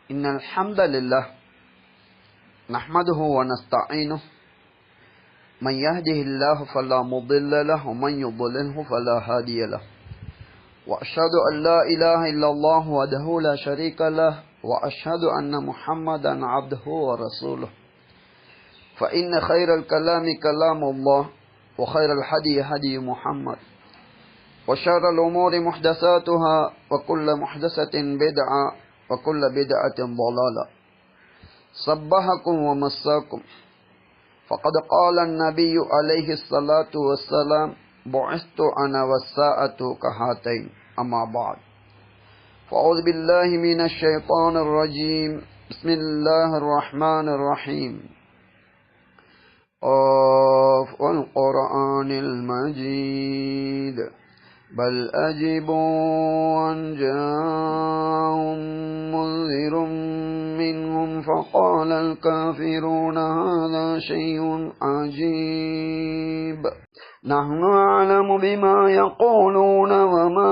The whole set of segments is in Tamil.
إن الحمد لله نحمده ونستعينه من يهده الله فلا مضل له ومن يضلله فلا هادي له وأشهد أن لا إله إلا الله وحده لا شريك له وأشهد أن محمدا عبده ورسوله فإن خير الكلام كلام الله وخير الهدي هدي محمد وشر الأمور محدثاتها وكل محدثة بدعة وكل بدعة ضلالة صبحكم ومساكم فقد قال النبي عليه الصلاة والسلام بعثت أنا والساعة كهاتين أما بعد فأعوذ بالله من الشيطان الرجيم بسم الله الرحمن الرحيم والقرآن المجيد بل أجبوا أن جاءهم منذر منهم فقال الكافرون هذا شيء عجيب نحن أعلم بما يقولون وما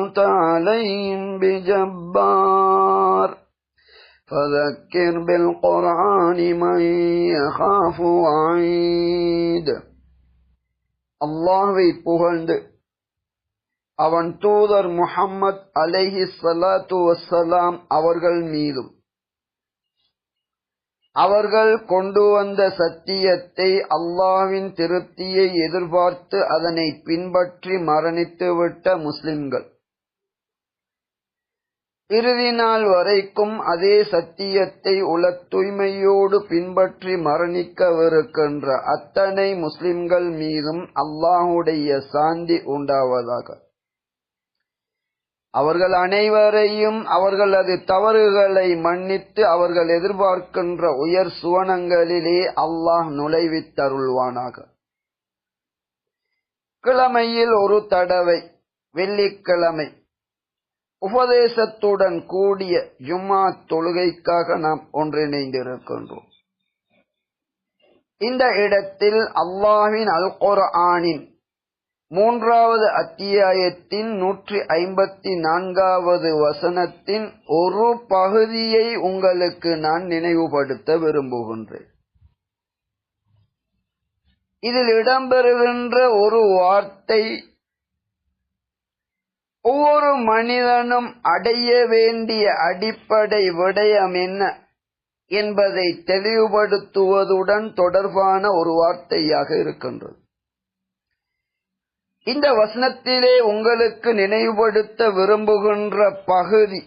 أنت عليهم بجبار فذكر بالقرآن من يخاف وعيد அல்லாஹ்வை புகழ்ந்து அவன் தூதர் முஹம்மது அலைஹி ஸலாத்து வஸ்ஸலாம் அவர்கள் மீதும் அவர்கள் கொண்டு வந்த சத்தியத்தை அல்லாஹ்வின் திருப்தியை எதிர்பார்த்து அதனை பின்பற்றி மரணித்துவிட்ட முஸ்லிம்கள் இறுதி நாள் வரைக்கும் அதே சத்தியத்தை உள தூய்மையோடு பின்பற்றி மரணிக்கவிருக்கின்ற அத்தனை முஸ்லிம்கள் மீதும் அல்லாஹுடைய சாந்தி உண்டாவதாக. அவர்கள் அனைவரையும் அவர்களது தவறுகளை மன்னித்து அவர்கள் எதிர்பார்க்கின்ற உயர் சுவனங்களிலே அல்லாஹ் நுழைவித்தருள்வானாக. கிழமையில் ஒரு தடவை வெள்ளிக்கிழமை உபதேசத்துடன் கூடிய ஜும்மா தொழுகைக்காக நாம் ஒன்றிணைந்திருக்கின்றோம். இந்த இடத்தில் அல்லாஹ்வின் அல் குர்ஆனின் 3வது அத்தியாயத்தின் 154வது வசனத்தின் ஒரு பகுதியை உங்களுக்கு நான் நினைவுபடுத்த விரும்புகின்றேன். இதில் இடம்பெறுகின்ற ஒரு வார்த்தை ஒவ்வொரு மனிதனும் அடைய வேண்டிய அடிப்படை விடயம் என்ன என்பதை தெளிவுபடுத்துவதுடன் தொடர்பான ஒரு வார்த்தையாக இருக்கின்றது. இந்த வசனத்திலே உங்களுக்கு நினைவுபடுத்த விரும்புகின்ற பகுதி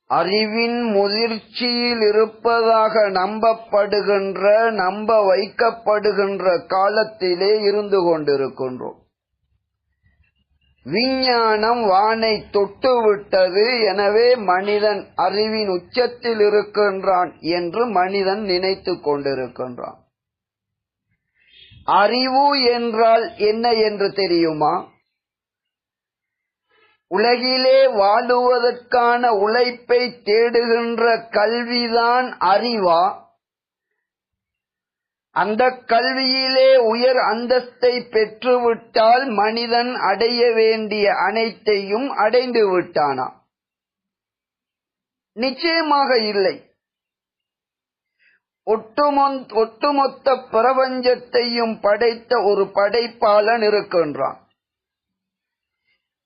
அறிவின் முதிர்ச்சியில் இருப்பதாக நம்ப வைக்கப்படுகின்ற காலத்திலே இருந்து கொண்டிருக்கின்றோம். விஞ்ஞானம் வானை தொட்டுவிட்டது, எனவே மனிதன் அறிவின் உச்சத்தில் இருக்கின்றான் என்று மனிதன் நினைத்து கொண்டிருக்கின்றான். அறிவு என்றால் என்ன என்று தெரியுமா? உலகிலே வாழுவதற்கான உழைப்பை தேடுகின்ற கல்விதான் அறிவா? அந்த கல்வியிலே உயர் அந்தஸ்தை பெற்றுவிட்டால் மனிதன் அடைய வேண்டிய அனைத்தையும் அடைந்து விட்டானா? நிச்சயமாக இல்லை. ஒட்டுமொத்த பிரபஞ்சத்தையும் படைத்த ஒரு படைப்பாளன் இருக்கின்றான்.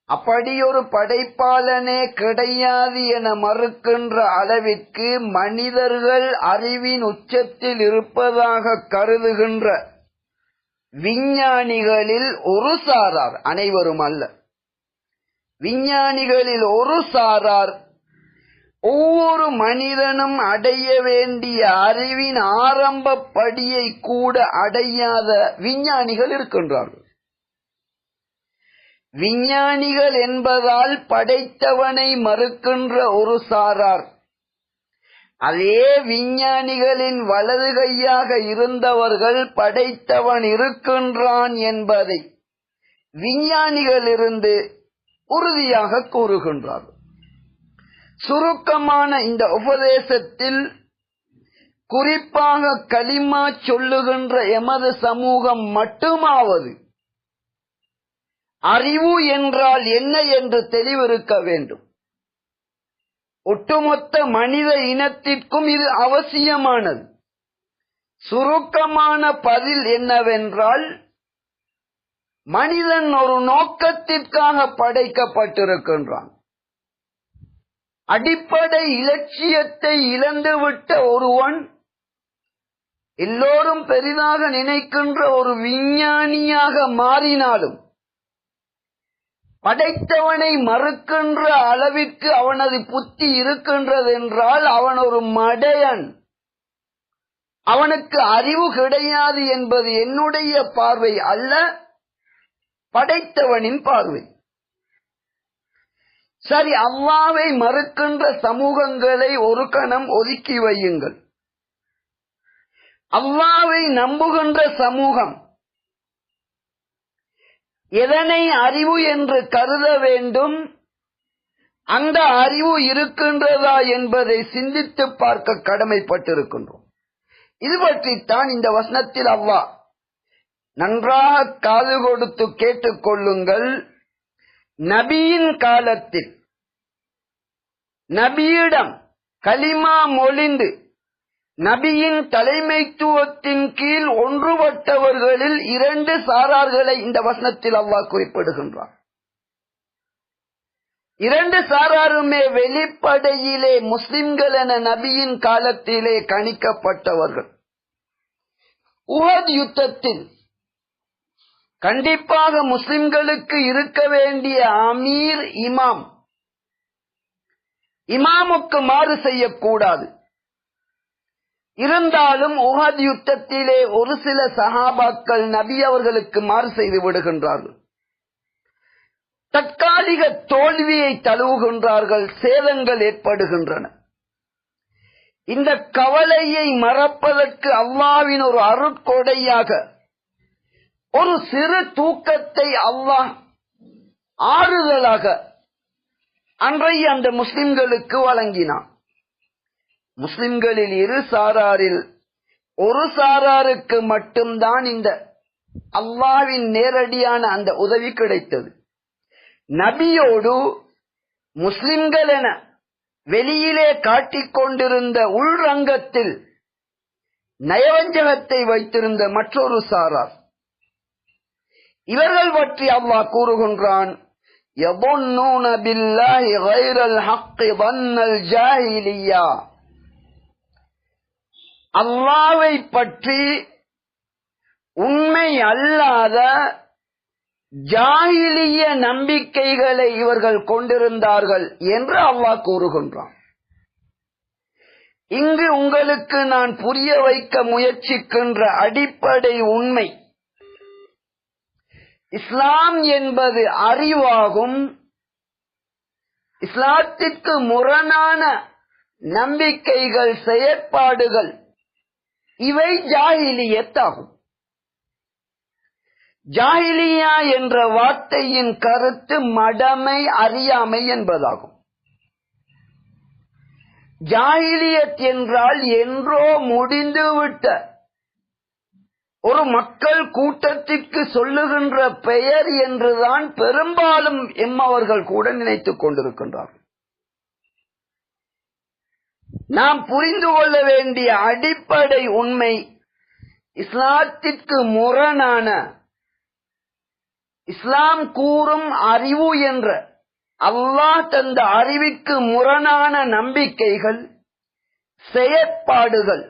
அப்படி ஒரு படைப்பாளனே கிடையாது என மறுக்கின்ற அளவிற்கு மனிதர்கள் அறிவின் உச்சத்தில் இருப்பதாக கருதுகின்ற விஞ்ஞானிகளில் ஒரு சாரார், அனைவரும் அல்ல, விஞ்ஞானிகளில் ஒரு சாரார் ஒவ்வொரு மனிதனும் அடைய வேண்டிய அறிவின் ஆரம்ப படியை கூட அடையாத விஞ்ஞானிகள் இருக்கின்றார்கள். விஞ்ஞானிகள் என்பதால் படைத்தவனை மறுக்கின்ற ஒரு சாரார், அதே விஞ்ஞானிகளின் வலது கையாக இருந்தவர்கள் படைத்தவன் இருக்கின்றான் என்பதை விஞ்ஞானிகளிலிருந்து உறுதியாக கூறுகின்றார்கள். சுருக்கமான இந்த உபதேசத்தில் குறிப்பாக கலிமா சொல்லுகின்ற எமது சமூகம் மட்டுமாவது அறிவு என்றால் என்ன என்று தெளிவிருக்க வேண்டும். ஒட்டுமொத்த மனித இனத்திற்கும் இது அவசியமானது. சுருக்கமான பதில் என்னவென்றால், மனிதன் ஒரு நோக்கத்திற்காக படைக்கப்பட்டிருக்கின்றான். அடிப்படை இலட்சியத்தை இழந்துவிட்ட ஒருவன் எல்லோரும் பெரிதாக நினைக்கின்ற ஒரு விஞ்ஞானியாக மாறினாலும் படைத்தவனை மறுக்கின்ற அளவிற்கு அவனது புத்தி இருக்கின்றது என்றால் அவன் ஒரு மடையன். அவனுக்கு அறிவு கிடையாது என்பது என்னுடைய பார்வை அல்ல, படைத்தவனின் பார்வை. சரி, அல்லாஹ்வை மறுக்கின்ற சமூகங்களை ஒரு கணம் ஒதுக்கி வையுங்கள். அல்லாஹ்வை நம்புகின்ற சமூகம் எதனை அறிவு என்று கருத வேண்டும், அந்த அறிவு இருக்கின்றதா என்பதை சிந்தித்து பார்க்க கடமைப்பட்டிருக்கின்றோம். இது பற்றித்தான் இந்த வசனத்தில் அல்லாஹ், நன்றாக காது கொடுத்து கேட்டுக்கொள்ளுங்கள், நபியின் காலத்தில் நபியிடம் கலிமா மொழிந்து நபியின் தலைமைத்துவத்தின் கீழ் ஒன்றுபட்டவர்களில் 2 சாரார்களை இந்த வசனத்தில் அல்லாஹ் குறிப்பிடுகின்றார். 2 சாராருமே வெளிப்படையிலே முஸ்லிம்கள் என நபியின் காலத்திலே கணிக்கப்பட்டவர்கள். உஹத் யுத்தத்தில் கண்டிப்பாக முஸ்லிம்களுக்கு இருக்க வேண்டிய அமீர் இமாமுக்கு மாறு செய்யக்கூடாது. இருந்தாலும் உஹத் யுத்தத்திலே ஒரு சில சஹாபாக்கள் நபி அவர்களுக்கு மாறு செய்து விடுகின்றார்கள். தற்காலிக தோல்வியை தழுவுகின்றார்கள், சேதங்கள் ஏற்படுகின்றன. இந்த கவலையை மறப்பதற்கு அல்லாஹ்வின் ஒரு அருட்கொடையாக ஒரு சிறு தூக்கத்தை அல்லாஹ் ஆறுதலாக அன்றைய அந்த முஸ்லிம்களுக்கு வழங்கினான். முஸ்லிம்களில் 2 சாராரில் ஒரு சாராருக்கு மட்டும்தான் இந்த அல்லாஹ்வின் நேரடியான அந்த உதவி கிடைத்தது. நபியோடு முஸ்லிம்கள் என வெளியிலே காட்டிக்கொண்டிருந்த உள்ரங்கத்தில் நயவஞ்சகத்தை வைத்திருந்த மற்றொரு சாரார். இவர்கள் பற்றி அல்லாஹ் கூறுகின்றான், يَظُنُّونَ بِاللَّهِ غَيْرَ الْحَقِّ ظَنَّ الْجَاهِلِيَّةِ. அல்லாஹ்வை பற்றி உண்மை அல்லாத ஜாஹிலிய நம்பிக்கைகளை இவர்கள் கொண்டிருந்தார்கள் என்று அல்லாஹ் கூறுகின்றான். இங்கு உங்களுக்கு நான் புரிய வைக்க முயற்சிக்கின்ற அடிப்படை உண்மை, இஸ்லாம் என்பது அறிவாகும். இஸ்லாத்திற்கு முரணான நம்பிக்கைகள், செயற்பாடுகள் இவை ஜாஹிலியத்தாகும். ஜாஹிலியா என்ற வார்த்தையின் கருத்து மடமை, அறியாமை என்பதாகும். ஜாஹிலியத் என்றால் என்றோ முடிந்துவிட்ட ஒரு மக்கள் கூட்டத்திற்கு சொல்லுகின்ற பெயர் என்றுதான் பெரும்பாலும் எம்மவர்கள் கூட நினைத்துக் கொண்டிருக்கின்றார்கள். நாம் புரிந்து கொள்ள வேண்டிய அடிப்படை உண்மை, இஸ்லாத்திற்கு முரணான, இஸ்லாம் கூறும் அறிவு என்ற அல்லாஹ் தந்த அறிவிற்கு முரணான நம்பிக்கைகள், செயற்பாடுகள்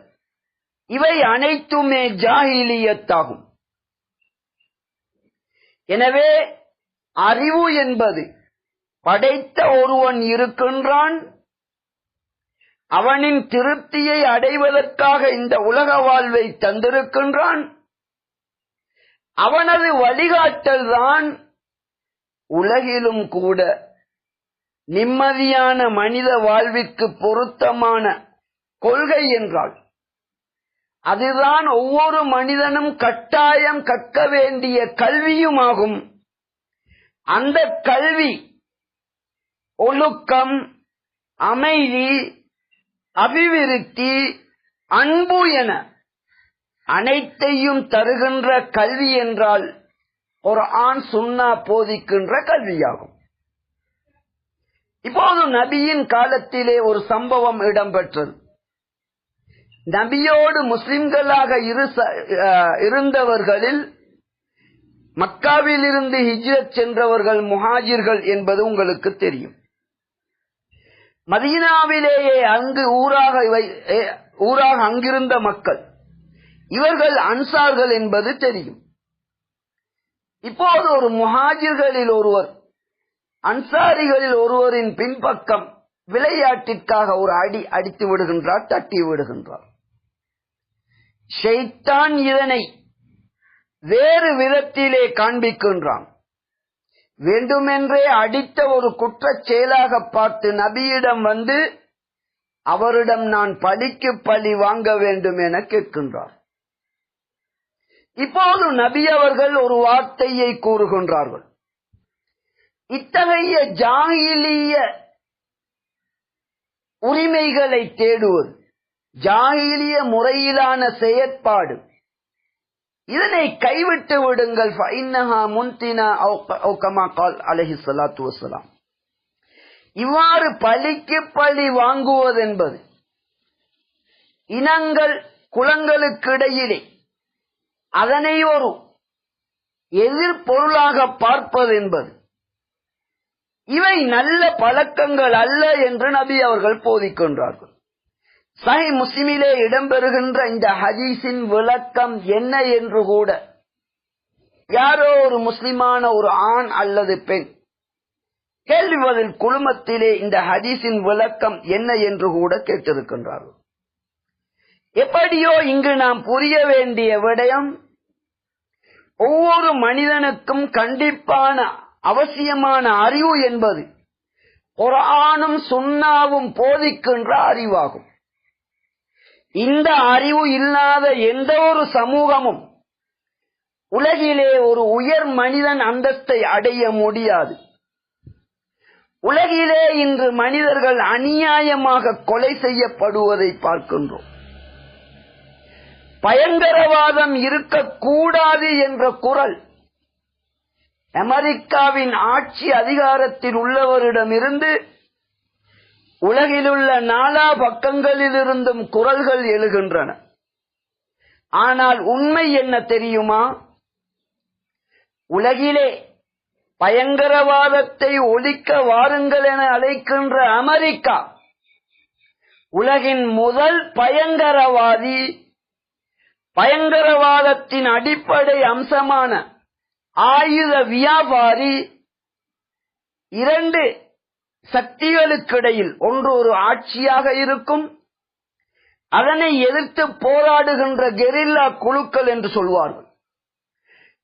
இவை அனைத்துமே ஜாஹிலியத்தாகும். எனவே அறிவு என்பது, படைத்த ஒருவன் இருக்கின்றான், அவனின் திருப்தியை அடைவதற்காக இந்த உலக வாழ்வை தந்திருக்கின்றான், அவனது வழிகாட்டல் தான் உலகிலும் கூட நிம்மதியான மனித வாழ்விற்கு பொருத்தமான கொள்கை என்றால் அதுதான் ஒவ்வொரு மனிதனும் கட்டாயம் கற்க வேண்டிய கல்வியுமாகும். அந்த கல்வி ஒழுக்கம், அமைதி, அபிவிருத்தி, அன்பு என அனைத்தையும் தருகின்ற கல்வி என்றால் குர்ஆன் சுன்னா போதிக்கின்ற கல்வியாகும். இப்போது நபியின் காலத்திலே ஒரு சம்பவம் இடம்பெற்றது. நபியோடு முஸ்லிம்களாக இருந்தவர்களில் மக்காவில் இருந்து ஹிஜ்ரத் சென்றவர்கள் முஹாஜிர்கள் என்பது உங்களுக்கு தெரியும். மதீனாவிலேயே அங்கு ஊராக அங்கிருந்த மக்கள், இவர்கள் அன்சார்கள் என்பது தெரியும். இப்போது ஒரு முஹாஜிர்களில் ஒருவர் அன்சாரிகளில் ஒருவரின் பின்பக்கம் விளையாட்டிற்காக ஒரு அடி அடித்து விடுகின்றார், தட்டி விடுகின்றார். ஷைத்தான் இதனை வேறு விதத்திலே காண்பிக்கின்றான். வேண்டுமென்றே அடித்த ஒரு குற்றச் செயலாக பார்த்து நபியிடம் வந்து அவரிடம் நான் பழிக்கு பழி வாங்க வேண்டும் என கேட்கின்றார். இப்போது நபி அவர்கள் ஒரு வார்த்தையை கூறுகின்றார்கள். இத்தகைய ஜாஹிலிய உரிமைகளை தேடுவது, ஜாஹிலிய முறையிலான செயற்பாடு, இதனை கைவிட்டு விடுங்கள். இவ்வாறு பழிக்கு பழி வாங்குவது என்பது இனங்கள் குலங்களுக்கிடையிலே அதனை ஒரு எதிர்பொருளாக பார்ப்பது என்பது இவை நல்ல பழக்கங்கள் அல்ல என்று நபி அவர்கள் போதிக்கின்றார்கள். சஹீஹ் முஸ்லிமிலே இடம்பெறுகின்ற இந்த ஹதீஸின் விளக்கம் என்ன என்று கூட யாரோ ஒரு முஸ்லிமான ஒரு ஆண் அல்லது பெண் கேள்வி பதில் குழுமத்திலே இந்த ஹதீஸின் விளக்கம் என்ன என்று கூட கேட்டிருக்கின்றார்கள். எப்படியோ இங்கு நாம் புரிய வேண்டிய விடயம், ஒவ்வொரு மனிதனுக்கும் கண்டிப்பான அவசியமான அறிவு என்பது குர்ஆனும் சுன்னாவும் போதிக்கின்ற அறிவாகும். இந்த அறிவு இல்லாத எந்த ஒரு சமூகமும் உலகிலே ஒரு உயர் மனிதன் அந்தஸ்தை அடைய முடியாது. உலகிலே இன்று மனிதர்கள் அநியாயமாக கொலை செய்யப்படுவதை பார்க்கின்றோம். பயங்கரவாதம் இருக்கக்கூடாது என்ற குரல் அமெரிக்காவின் ஆட்சி அதிகாரத்தில் உள்ளவரிடமிருந்து உலகிலுள்ள நாலா பக்கங்களிலிருந்தும் குரல்கள் எழுகின்றன. ஆனால் உண்மை என்ன தெரியுமா? உலகிலே பயங்கரவாதத்தை ஒழிக்க வாருங்கள் என அழைக்கின்ற அமெரிக்கா உலகின் முதல் பயங்கரவாதி. பயங்கரவாதத்தின் அடிப்படை அம்சமான ஆயுத வியாபாரி. இரண்டு சக்திகளுக்கிடையில் ஒன்று ஒரு ஆட்சியாக இருக்கும், அதனை எதிர்த்து போராடுகின்ற கெரில்லா குழுக்கள் என்று சொல்வார்கள்.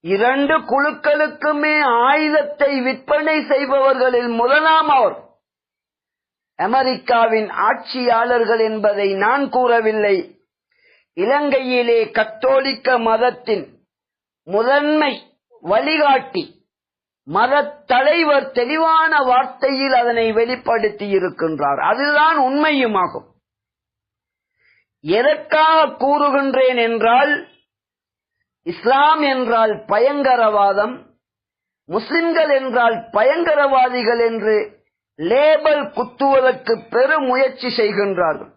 இரண்டு குழுக்களுக்குமே ஆயுதத்தை விற்பனை செய்பவர்களில் முதலாம் அவர் அமெரிக்காவின் ஆட்சியாளர்கள் என்பதை நான் கூறவில்லை. இலங்கையிலே கத்தோலிக்க மதத்தின் முதன்மை வழிகாட்டி மத தலைவர் தெளிவான வார்த்தையில் அதனை வெளிப்படுத்தி இருக்கின்றார். அதுதான் உண்மையுமாகும். எதற்காக கூறுகின்றேன் என்றால், இஸ்லாம் என்றால் பயங்கரவாதம், முஸ்லிம்கள் என்றால் பயங்கரவாதிகள் என்று லேபல் குத்துவதற்கு பெரும் முயற்சி செய்கின்றார்கள்.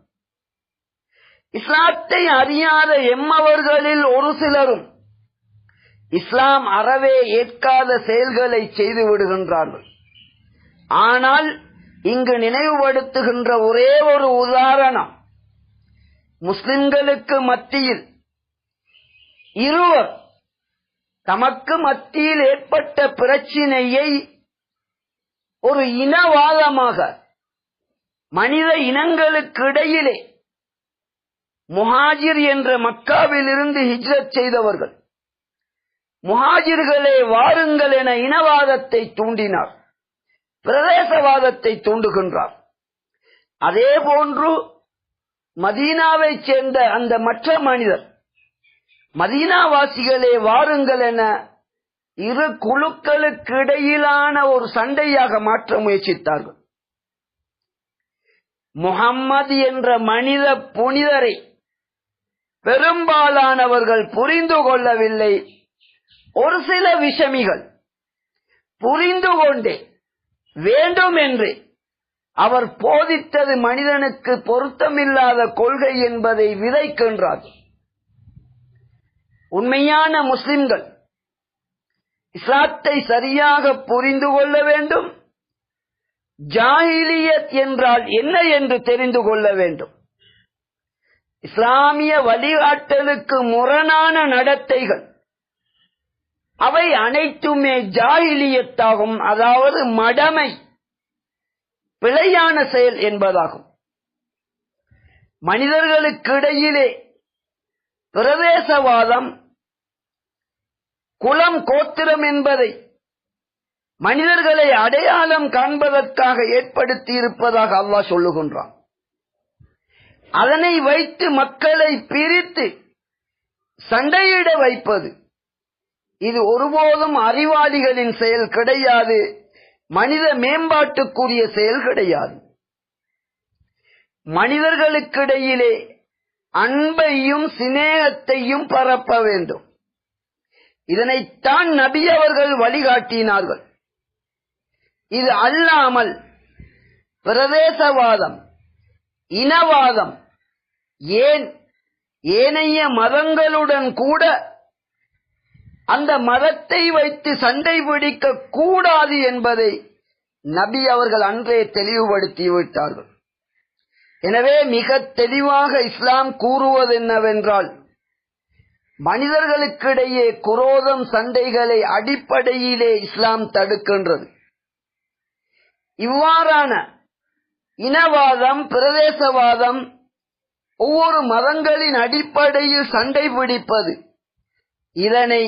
இஸ்லாத்தை அறியாத எம்மவர்களில் ஒரு சிலரும் இஸ்லாம் அறவே ஏற்காத செயல்களை செய்து விடுகின்றார்கள். ஆனால் இங்கு நினைவுபடுத்துகின்ற ஒரே ஒரு உதாரணம், முஸ்லிம்களுக்கு மத்தியில் இருவர் தமக்கு மத்தியில் ஏற்பட்ட பிரச்சினையை ஒரு இனவாதமாக மனித இனங்களுக்கு இடையிலே முஹாஜிர் என்ற மக்காவில் இருந்து ஹிஜ்ரத் செய்தவர்கள் முஹாஜிர்களே வாருங்கள் என இனவாதத்தை தூண்டினார், பிரதேசவாதத்தை தூண்டுகின்றார். அதே போன்று மதீனாவைச் சேர்ந்த அந்த மற்ற மனிதர் மதீனாவாசிகளே வாருங்கள் என இரு குழுக்களுக்கு இடையிலான ஒரு சண்டையாக மாற்ற முயற்சித்தார்கள். முஹம்மது என்ற மனித புனிதரை பெரும்பாலானவர்கள் புரிந்து கொள்ளவில்லை. ஒரு சில விஷமிகள் புரிந்து கொண்டே வேண்டும் என்று அவர் போதித்தது மனிதனுக்கு பொருத்தமில்லாத கொள்கை என்பதை விதைக்கின்றார். உண்மையான முஸ்லிம்கள் இஸ்லாத்தை சரியாக புரிந்து கொள்ள வேண்டும். ஜாஹிலியத் என்றால் என்ன என்று தெரிந்து கொள்ள வேண்டும். இஸ்லாமிய வழிகாட்டலுக்கு முரணான நடத்தைகள் அவை அனைத்துமே ஜாஹிலியத்தாகும். அதாவது மடமை, பிழையான செயல் என்பதாகும். மனிதர்களுக்கிடையிலே பிரதேசவாதம், குலம், கோத்திரம் என்பதை மனிதர்களை அடையாளம் காண்பதற்காக ஏற்படுத்தி இருப்பதாக அல்லாஹ் சொல்லுகின்றான். அதனை வைத்து மக்களை பிரித்து சண்டையிட வைப்பது இது ஒருபோதும் அறிவாளிகளின் செயல் கிடையாது. மனித மேம்பாட்டுக்குரிய செயல் கிடையாது. மனிதர்களுக்கிடையிலே அன்பையும் சிநேகத்தையும் பரப்ப வேண்டும். இதனைத்தான் நபி அவர்கள் வழிகாட்டினார்கள். இது அல்லாமல் பிரதேசவாதம், இனவாதம், ஏனைய மதங்களுடன் கூட அந்த மதத்தை வைத்து சண்டை பிடிக்க கூடாது என்பதை நபி அவர்கள் அன்றே தெளிவுபடுத்தி விட்டார்கள். எனவே மிக தெளிவாக இஸ்லாம் கூறுவது என்னவென்றால், மனிதர்களுக்கிடையே குரோதம், சண்டைகளை அடிப்படையிலே இஸ்லாம் தடுக்கின்றது. இவ்வாறான இனவாதம், பிரதேசவாதம், ஒவ்வொரு மதங்களின் அடிப்படையில் சண்டை பிடிப்பது, இதனை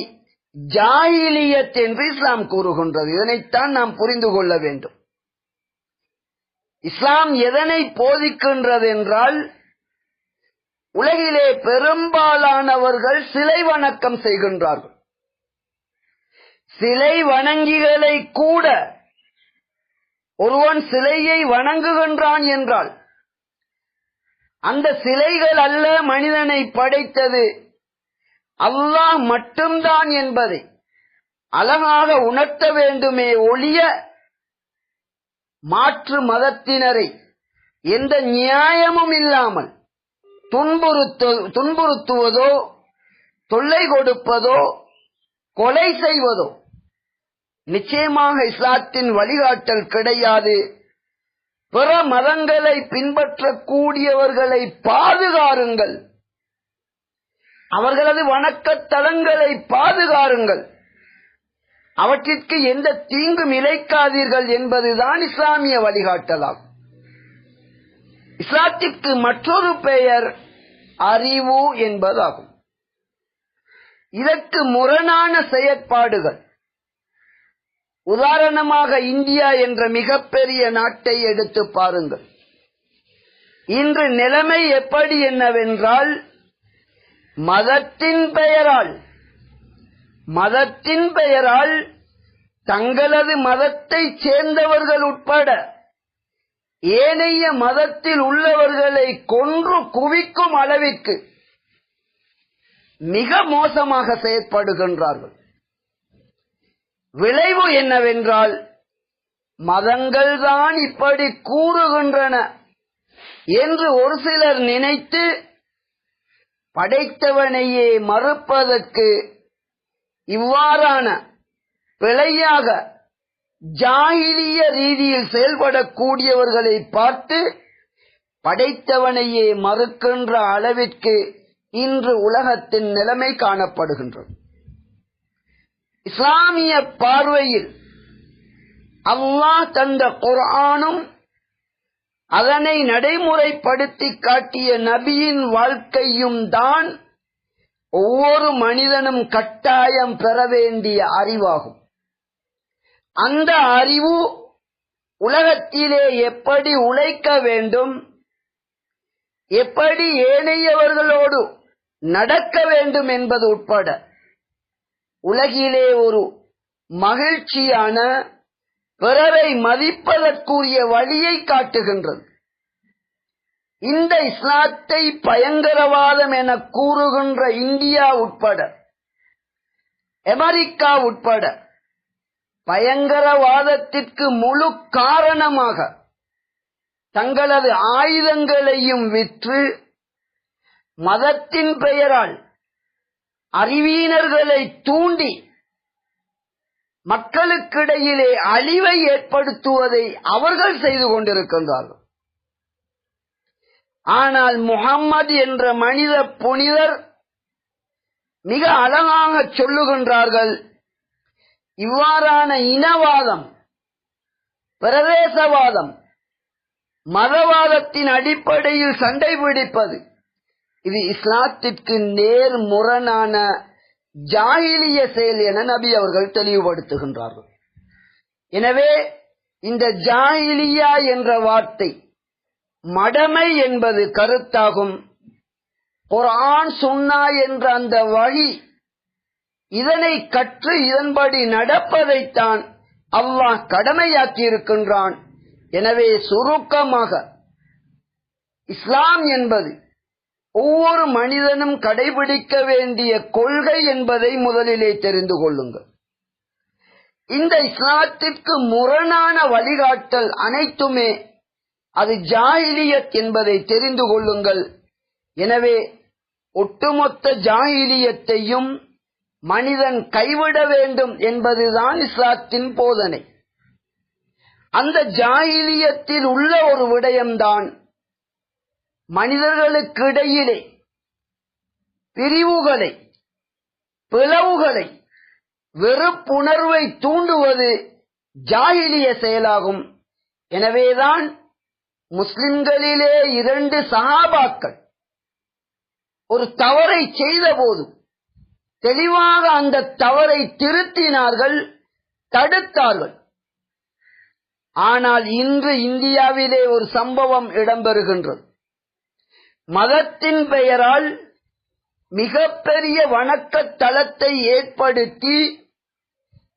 ஜாஹிலியத் என்று இஸ்லாம் கூறுகின்றது. இதனைத்தான் நாம் புரிந்து கொள்ள வேண்டும். இஸ்லாம் எதனை போதிக்கின்றது என்றால், உலகிலே பெரும்பாலானவர்கள் சிலை வணக்கம் செய்கின்றார்கள். சிலை வணங்கிகளை கூட ஒருவன் சிலையை வணங்குகின்றான் என்றால் அந்த சிலைகள் அல்ல மனிதனை படைத்தது, அல்லாஹ் மட்டும்தான் என்பதை அழகாக உணர்த்த வேண்டுமே ஒழிய மாற்று மதத்தினரை எந்த நியாயமும் இல்லாமல் துன்புறுத்துவதோ, தொல்லை கொடுப்பதோ, கொலை செய்வதோ நிச்சயமாக இஸ்லாத்தின் வழிகாட்டல் கிடையாது. பிற மதங்களை பின்பற்றக்கூடியவர்களை பாதுகாருங்கள், அவர்களது வணக்கத்தலங்களை பாதுகாருங்கள், அவற்றிற்கு எந்த தீங்கும் இழைக்காதீர்கள் என்பதுதான் இஸ்லாமிய வழிகாட்டலாகும். இஸ்லாத்திற்கு மற்றொரு பெயர் அறிவு என்பதாகும். இதற்கு முரணான செயற்பாடுகள், உதாரணமாக இந்தியா என்ற மிகப்பெரிய நாட்டை எடுத்து பாருங்கள். இன்று நிலைமை எப்படி என்னவென்றால், மதத்தின் பெயரால் தங்களது மதத்தைச் சேர்ந்தவர்கள் உட்பட ஏனைய மதத்தில் உள்ளவர்களை கொன்று குவிக்கும் அளவிற்கு மிக மோசமாக செயற்படுகின்றார்கள். விளைவு என்னவென்றால், மதங்கள் தான் இப்படி கூறுகின்றன என்று ஒரு சிலர் நினைத்து படைத்தவனையே மறுப்பதற்கு இவ்வாறான பிழையாக ஜாஹிலிய ரீதியில் செயல்படக்கூடியவர்களை பார்த்து படைத்தவனையே மறுக்கின்ற அளவிற்கு இன்று உலகத்தின் நிலைமை காணப்படுகின்றது. இஸ்லாமிய பார்வையில் அல்லாஹ் தந்த குர்ஆனும் அதனை நடைமுறைப்படுத்தி காட்டிய நபியின் வாழ்க்கையும் தான் ஒவ்வொரு மனிதனும் கட்டாயம் பெற வேண்டிய அறிவாகும். அந்த அறிவு உலகத்திலே எப்படி உழைக்க வேண்டும், எப்படி ஏனையவர்களோடு நடக்க வேண்டும் என்பது உட்பட உலகிலே ஒரு மகிழ்ச்சியான, பிறரை மதிப்பதற்குரிய வழியை காட்டுகின்றது. இந்த இஸ்லாத்தை பயங்கரவாதம் என கூறுகின்ற இந்தியா உட்பட, அமெரிக்கா உட்பட பயங்கரவாதத்திற்கு முழு காரணமாக தங்களது ஆயுதங்களையும் விற்று மதத்தின் பெயரால் அறிவீனர்களை தூண்டி மக்களுக்கிடையிலே அழிவை ஏற்படுத்துவதை அவர்கள் செய்து கொண்டிருக்கின்றார்கள். ஆனால் முஹம்மது என்ற மனித புனிதர் மிக அழகாக சொல்லுகின்றார்கள், இவ்வாறான இனவாதம், பிரதேசவாதம், மதவாதத்தின் அடிப்படையில் சண்டை பிடிப்பது இது இஸ்லாத்திற்கு நேர்முரணான ஜாஹிலிய செயல் என நபி அவர்கள் தெளிவுபடுத்துகின்றார்கள். எனவே இந்த ஜாஹிலியா என்ற வார்த்தை மடமை என்பது கருத்தாகும். குர்ஆன் சுன்னா என்ற அந்த வழி இதனை கற்று இதன்படி நடப்பதைத்தான் அல்லாஹ் கடமையாக்கி இருக்கின்றான். எனவே சுருக்கமாக இஸ்லாம் என்பது ஒவ்வொரு மனிதனும் கடைபிடிக்க வேண்டிய கொள்கை என்பதை முதலிலே தெரிந்து கொள்ளுங்கள். இந்த இஸ்லாத்திற்கு முரணான வழிகாட்டல் அனைத்துமே அது ஜாஹிலியத் என்பதை தெரிந்து கொள்ளுங்கள். எனவே ஒட்டுமொத்த ஜாஹிலியத்தையும் மனிதன் கைவிட வேண்டும் என்பதுதான் இஸ்லாத்தின் போதனை. அந்த ஜாஹிலியத்தில் உள்ள ஒரு விடயம்தான் மனிதர்களுக்கிடையிலே பிரிவுகளை, பிளவுகளை, வெறுப்புணர்வை தூண்டுவது ஜாஹிலிய செயலாகும். எனவேதான் முஸ்லிம்களிலே 2 சஹாபாக்கள் ஒரு தவறை செய்த போது தெளிவாக அந்த தவறை திருத்தினார்கள், தடுத்தார்கள். ஆனால் இன்று இந்தியாவிலே ஒரு சம்பவம் இடம்பெறுகின்றது. மதத்தின் பெயரால் மிகப்பெரிய வணக்க தலத்தை ஏற்படுத்தி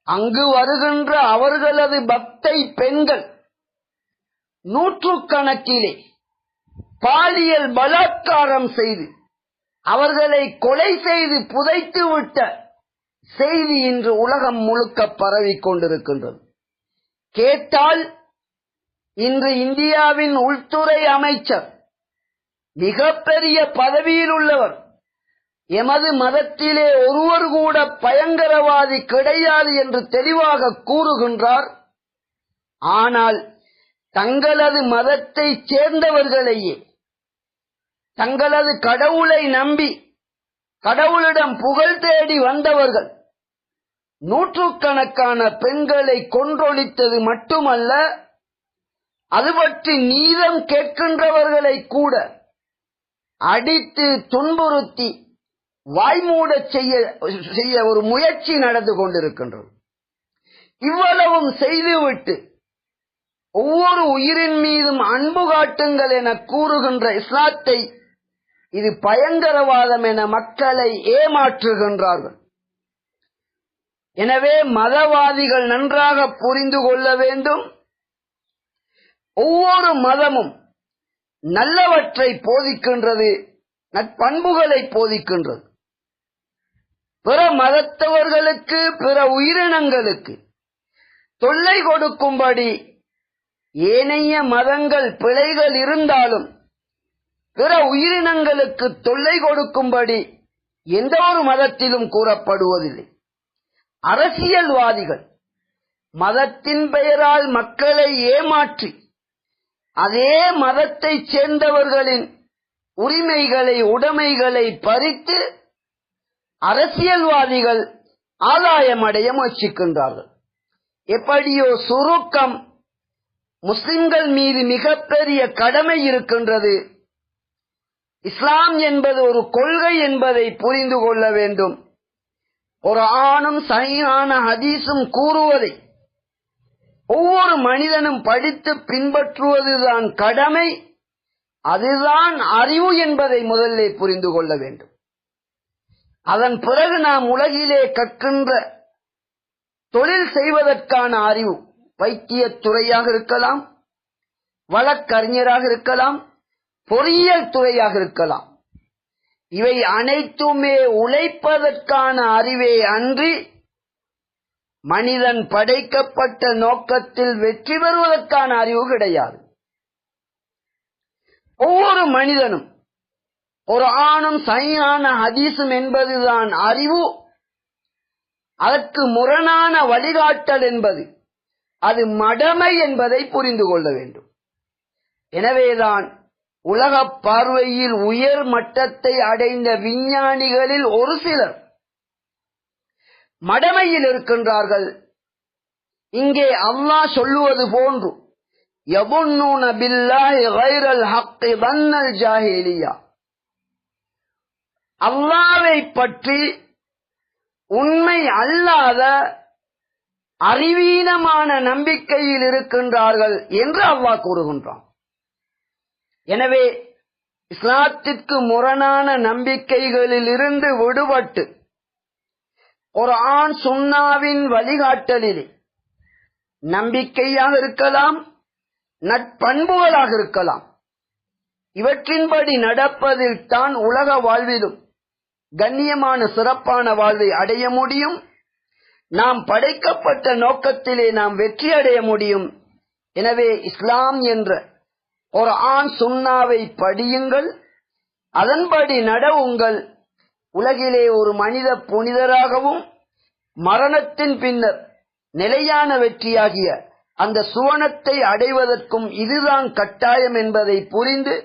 அங்கு வருகின்ற அவர்களது பக்தை பெண்கள் நூற்றுக்கணக்கிலே பாலியல் பலாத்காரம் செய்து அவர்களை கொலை செய்து புதைத்து விட்ட செய்தி இன்று உலகம் முழுக்க பரவிக் கொண்டிருக்கின்றது. கேட்டால் இன்று இந்தியாவின் உள்துறை அமைச்சர் மிகப்பெரிய பதவியில் உள்ளவர் எமது மதத்திலே ஒருவர் கூட பயங்கரவாதி கிடையாது என்று தெளிவாக கூறுகின்றார். ஆனால் தங்களது மதத்தை சேர்ந்தவர்களையே, தங்களது கடவுளை நம்பி கடவுளிடம் புகழ் தேடி வந்தவர்கள் நூற்றுக்கணக்கான பெண்களை கொன்றொழித்தது மட்டுமல்ல, அது பற்றி நீதம் கேட்கின்றவர்களை கூட அடித்து துன்புறுத்தி வாய்மூட செய்ய ஒரு முயற்சி நடந்து கொண்டிருக்கின்றது. இவ்வளவும் செய்துவிட்டு ஒவ்வொரு உயிரின் மீதும் அன்பு காட்டுங்கள் என கூறுகின்ற இஸ்லாத்தை இது பயங்கரவாதம் என மக்களை ஏமாற்றுகின்றார்கள். எனவே மதவாதிகள் நன்றாக புரிந்து கொள்ள வேண்டும், ஒவ்வொரு மதமும் நல்லவற்றை போதிக்கின்றது, நற்பண்புகளை போதிக்கின்றது. பிற மதத்தவர்களுக்கு, பிற உயிரினங்களுக்கு தொல்லை கொடுக்கும்படி ஏனைய மதங்கள் பிழைகள் இருந்தாலும் பிற உயிரினங்களுக்கு தொல்லை கொடுக்கும்படி எந்த ஒரு மதத்திலும் கூறப்படுவதில்லை. அரசியல்வாதிகள் மதத்தின் பெயரால் மக்களை ஏமாற்றி அதே மதத்தைச் சேர்ந்தவர்களின் உரிமைகளை, உடைமைகளை பறித்து அரசியல்வாதிகள் ஆதாயமடைய முயற்சிக்கின்றார்கள். எப்படியோ சுருக்கம், முஸ்லிம்கள் மீது மிகப்பெரிய கடமை இருக்கின்றது. இஸ்லாம் என்பது ஒரு கொள்கை என்பதை புரிந்து கொள்ள வேண்டும். குர்ஆனும் சஹீஹான ஹதீஸும் கூறுவதை ஒவ்வொரு மனிதனும் படித்து பின்பற்றுவதுதான் கடமை. அதுதான் அறிவு என்பதை முதலிலே புரிந்து கொள்ள வேண்டும். அதன் பிறகு நாம் உலகிலே கற்கின்ற தொழில் செய்வதற்கான அறிவு, வைத்தியத் துறையாக இருக்கலாம், வழக்கறிஞராக இருக்கலாம், பொறியியல் துறையாக இருக்கலாம். இவை அனைத்துமே உழைப்பதற்கான அறிவே அன்றி மனிதன் படைக்கப்பட்ட நோக்கத்தில் வெற்றி பெறுவதற்கான அறிவு கிடையாது. ஒவ்வொரு மனிதனும் குர்ஆனும் சஹீஹான ஹதீஸும் என்பதுதான் அறிவு. அதற்கு முரணான வழிகாட்டல் என்பது அது மடமை என்பதை புரிந்து கொள்ள வேண்டும். எனவேதான் உலக பார்வையில் உயர் மட்டத்தை அடைந்த விஞ்ஞானிகளில் ஒரு சிலர் மடமையில் இருக்கின்றார்கள். இங்கே அல்லாஹ் சொல்லுவது போன்று யபுன்னூன பில்லாஹி கைரல் ஹக்கி தன்னல் ஜாஹிலியா, அல்லாஹ்வை பற்றி உண்மை அல்லாத அறிவீனமான நம்பிக்கையில் இருக்கின்றார்கள் என்று அல்லாஹ் கூறுகின்றான். எனவே இஸ்லாத்திற்கு முரணான நம்பிக்கைகளில் இருந்து விடுபட்டு குர்ஆன் சுன்னாவின் வழிகாட்டலில் நம்பிக்கையாக இருக்கலாம், நட்பண்புகளாக இருக்கலாம், இவற்றின்படி நடப்பதில் தான் உலக வாழ்விலும் கண்ணியமான சிறப்பான வாழ்வை அடைய முடியும். நாம் படைக்கப்பட்ட நோக்கத்திலே நாம் வெற்றி அடைய முடியும். எனவே இஸ்லாம் என்ற குர்ஆன் சுன்னாவை படியுங்கள், அதன்படி நடவுங்கள். உலகிலே ஒரு மனித புனிதராகவும் மரணத்தின் பின்னர் நிலையான வெற்றியாகிய அந்த சுவனத்தை அடைவதற்கும் இதுதான் கட்டாயம் என்பதை புரிந்து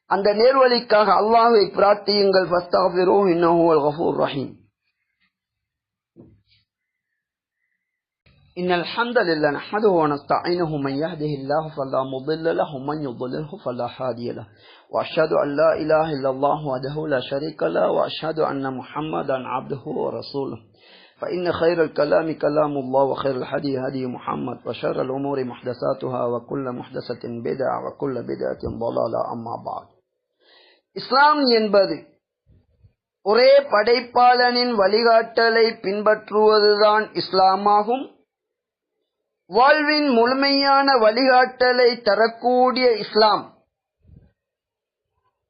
அந்த நேர்வழிக்காக அல்லாஹ்வை பிரார்த்தியுங்கள். ஃபஸ்தக்ஃபிரூஹு இன்னஹு ஹுவல் கஃபூர் ரஹீம். இன்னல் ஹம்தலில்லாஹி நஹ்மதுஹு வ நஸ்தஈனுஹு மன் யஹ்திஹில்லாஹு ஃபலா முضل லஹு வ மன் யுضللஹு ஃபலா ஹாதிய லஹு வ அஷ்ஹது அன் லா இலாஹா இல்லல்லாஹு வஹ்தஹு லா ஷரீக லஹு வ அஷ்ஹது அன்ன முஹம்மதன் அப்துஹு வ ரசூலுஹு فإن خير الكلام كلام الله وخير الهدي هدي محمد وشر الأمور محدثاتها وكل محدثة بدعة وكل بدعة ضلالة. أما بعد. இஸ்லாம் என்பது ஒரே படைப்பாளனின் வழிகாட்டலை பின்பற்றுவதுதான் இஸ்லாமாகும். வாழ்வின் முழுமையான வழிகாட்டலை தரக்கூடிய இஸ்லாம்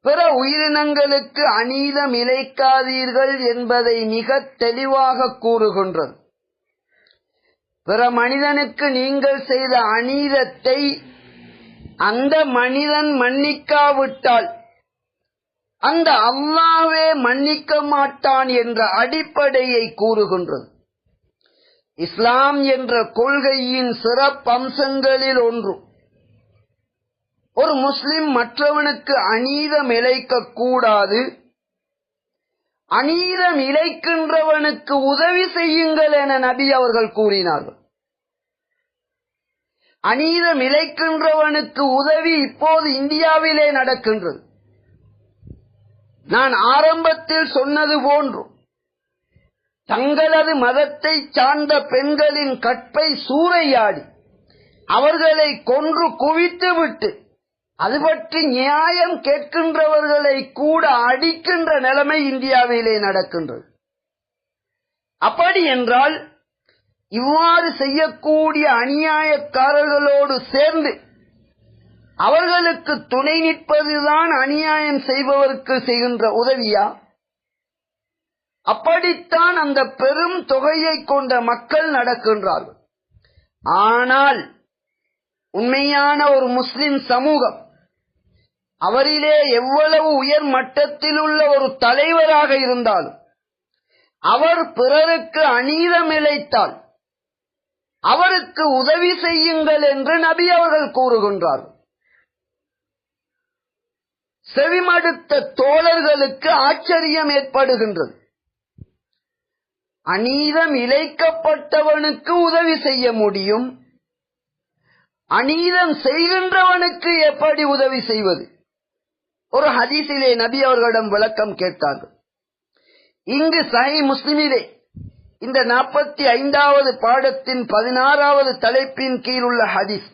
பிற உயிரினங்களுக்கு அநீதம் இழைக்காதீர்கள் என்பதை மிக தெளிவாக கூறுகின்றது. பிற மனிதனுக்கு நீங்கள் செய்த அநீதத்தை அந்த மனிதன் மன்னிக்காவிட்டால் அந்த அல்லாஹ்வே மன்னிக்க மாட்டான் என்ற அடிப்படையை கூறுகின்றது. இஸ்லாம் என்ற கொள்கையின் சிறப்பம்சங்களில் ஒன்று, ஒரு முஸ்லிம் மற்றவனுக்கு அநீதம் இழைக்க கூடாது, அநீதம் இழைக்கின்றவனுக்கு உதவி செய்யுங்கள் என நபி அவர்கள் கூறினார்கள். அநீதம் இழைக்கின்றவனுக்கு உதவி இப்போது இந்தியாவிலே நடக்கின்றது. நான் ஆரம்பத்தில் சொன்னது போன்று தங்களது மதத்தை சார்ந்த பெண்களின் கற்பை சூறையாடி அவர்களை கொன்று குவித்துவிட்டு அது பற்றி நியாயம் கேட்கின்றவர்களை கூட அடிக்கின்ற நிலைமை இந்தியாவிலே நடக்கின்றது. அப்படி என்றால் இவ்வாறு செய்யக்கூடிய அநியாயக்காரர்களோடு சேர்ந்து அவர்களுக்கு துணை நிற்பதுதான் அநியாயம் செய்பவருக்கு செய்கின்ற உதவியா? அப்படித்தான் அந்த பெரும் தொகையை கொண்ட மக்கள் நடக்கின்றார்கள். ஆனால் உண்மையான ஒரு முஸ்லிம் சமூகம், அவரிலே எவ்வளவு உயர் மட்டத்தில் உள்ள ஒரு தலைவராக இருந்தாலும் அவர் பிறருக்கு அநீதம் இழைத்தால் அவருக்கு உதவி செய்யுங்கள் என்று நபி அவர்கள் கூறுகின்றார்கள். செவிமடுத்த தோழர்களுக்கு ஆச்சரியம் ஏற்படுகின்றது. அநீதம் இழைக்கப்பட்டவனுக்கு உதவி செய்ய முடியும், அநீதம் செய்கின்றவனுக்கு எப்படி உதவி செய்வது? ஒரு ஹதீஸிலே நபி அவர்களிடம் விளக்கம் கேட்டார்கள். இங்கு சஹீஹ் முஸ்லிமிலே இந்த 45வது பாடத்தின் 16வது தலைப்பின் கீழ் உள்ள ஹதீஸ்,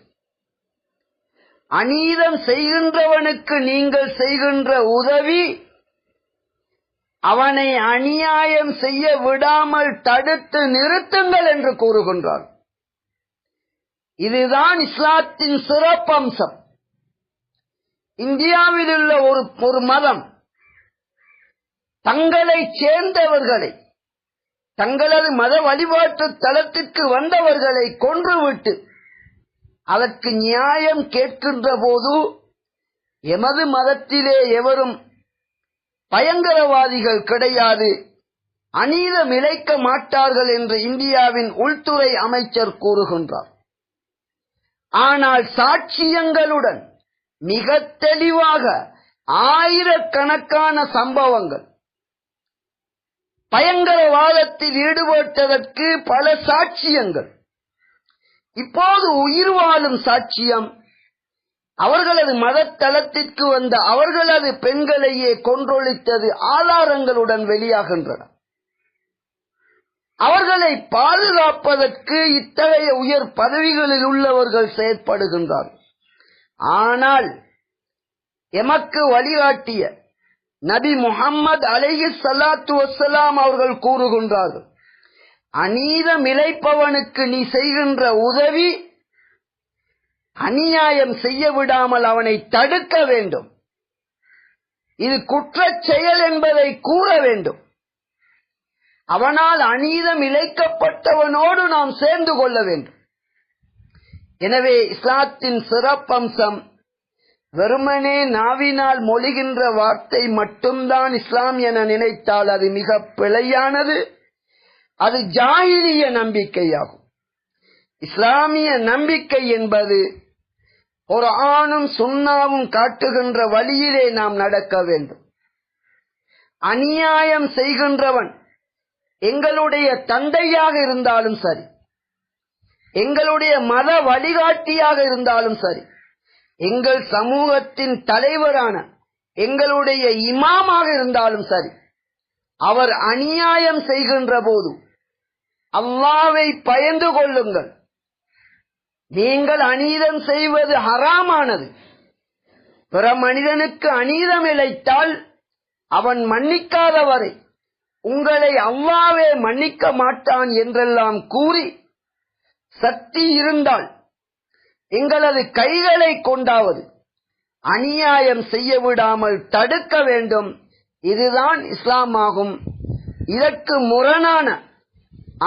அநீதம் செய்கின்றவனுக்கு நீங்கள் செய்கின்ற உதவி அவனை அநியாயம் செய்ய விடாமல் தடுத்து நிறுத்துங்கள் என்று கூறுகின்றார். இதுதான் இஸ்லாத்தின் சிறப்பம்சம். இந்தியாவில் உள்ள ஒரு மதம் தங்களை சேர்ந்தவர்களை, தங்களது மத வழிபாட்டு தலத்திற்கு வந்தவர்களை கொன்றுவிட்டு அதற்கு நியாயம் கேட்கின்ற போது எமது மதத்திலே எவரும் பயங்கரவாதிகள் கிடையாது, அநீதம் இழைக்க மாட்டார்கள் என்று இந்தியாவின் உள்துறை அமைச்சர் கூறுகின்றார். ஆனால் சாட்சியங்களுடன் மிக தெளிவாக ஆயிரக்கணக்கான சம்பவங்கள், பயங்கரவாதத்தில் ஈடுபட்டதற்கு பல சாட்சியங்கள், இப்போது உயிர் வாழும் சாட்சியம், அவர்களது மதத்தளத்திற்கு வந்த அவர்களது பெண்களையே கொன்றொழித்தது ஆதாரங்களுடன் வெளியாகின்றன. அவர்களை பாதுகாப்பதற்கு இத்தகைய உயர் பதவிகளில் உள்ளவர்கள் செயற்படுகின்றார்கள். ஆனால் எமக்கு வழிகாட்டிய நபி முஹம்மது அலைஹிஸ்ஸலாத்து வஸ்ஸலாம் அவர்கள் கூறுகின்றார்கள், அநீதம் இழைப்பவனுக்கு நீ செய்கின்ற உதவி, அநியாயம் செய்ய விடாமல் அவனை தடுக்க வேண்டும். இது குற்றச் செயல் என்பதை கூற வேண்டும். அவனால் அநீதம் இழைக்கப்பட்டவனோடு நாம் சேர்ந்து கொள்ள வேண்டும். எனவே இஸ்லாத்தின் சிறப்பம்சம் வெறுமனே நாவினால் மொழிகின்ற வார்த்தை மட்டும்தான் இஸ்லாம் என நினைத்தால் அது மிக பிழையானது. அது ஜாஹிலிய நம்பிக்கையாகும். இஸ்லாமிய நம்பிக்கை என்பது குர்ஆனும் சுன்னாவும் காட்டுகின்ற வழியிலே நாம் நடக்க வேண்டும். அநியாயம் செய்கின்றவன் எங்களுடைய தந்தையாக இருந்தாலும் சரி, எங்களுடைய மத வழிகாட்டியாக இருந்தாலும் சரி, எங்கள் சமூகத்தின் தலைவரான எங்களுடைய இமாமாக இருந்தாலும் சரி, அவர் அநியாயம் செய்கின்ற போது அல்லாஹ்வை பயந்து கொள்ளுங்கள். நீங்கள் அநீதம் செய்வது ஹராமானது. பிற மனிதனுக்கு அநீதம் இழைத்தால் அவன் மன்னிக்காதவரை உங்களை அல்லாஹ்வே மன்னிக்க மாட்டான் என்றெல்லாம் கூறி, சக்தி இருந்தால் எங்களது கைகளை கொண்டாவது அநியாயம் செய்ய விடாமல் தடுக்க வேண்டும். இதுதான் இஸ்லாமாகும். இதற்கு முரணான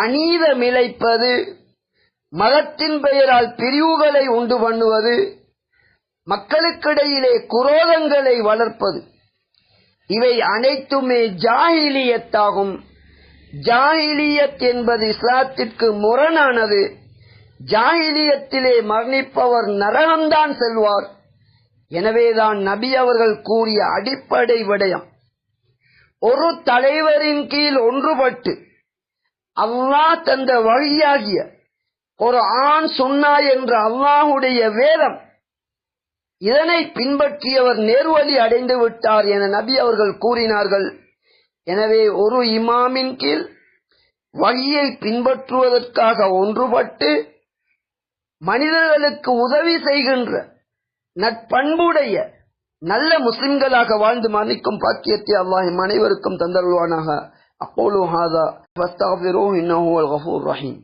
அநீதம் இழைப்பது, மதத்தின் பெயரால் பிரிவுகளை உண்டு பண்ணுவது, மக்களுக்கிடையிலே குரோதங்களை வளர்ப்பது, இவை அனைத்துமே ஜாஹிலியத்தாகும். ஜாஹிலியத் என்பது இஸ்லாத்திற்கு முரணானது. ஜாஹிலியத்திலே மரணிப்பவர் நரகம்தான் செல்வார். எனவேதான் நபி அவர்கள் கூறிய அடிப்படை விடயம், ஒரு தலைவரின் கீழ் ஒன்றுபட்டு அல்லாஹ் தந்த வழியாகிய குர்ஆன் சுன்னா என்ற அல்லாஹுடைய வேதம், இதனை பின்பற்றியவர் நேர்வழி அடைந்து விட்டார் என நபி அவர்கள் கூறினார்கள். எனவே ஒரு இமாமின் கீழ் வழியை பின்பற்றுவதற்காக ஒன்றுபட்டு மனிதர்களுக்கு உதவி செய்கின்ற நற்பண்புடைய நல்ல முஸ்லிம்களாக வாழ்ந்து மரணிக்கும் பாக்கியத்தை அல்லாஹ் அனைவருக்கும் தந்தருள்வானாக. அக்கூலு ஹாதா வஸ்தக்ஃபிரூஹு இன்னஹு வல் கஃபூர் ரஹீம்.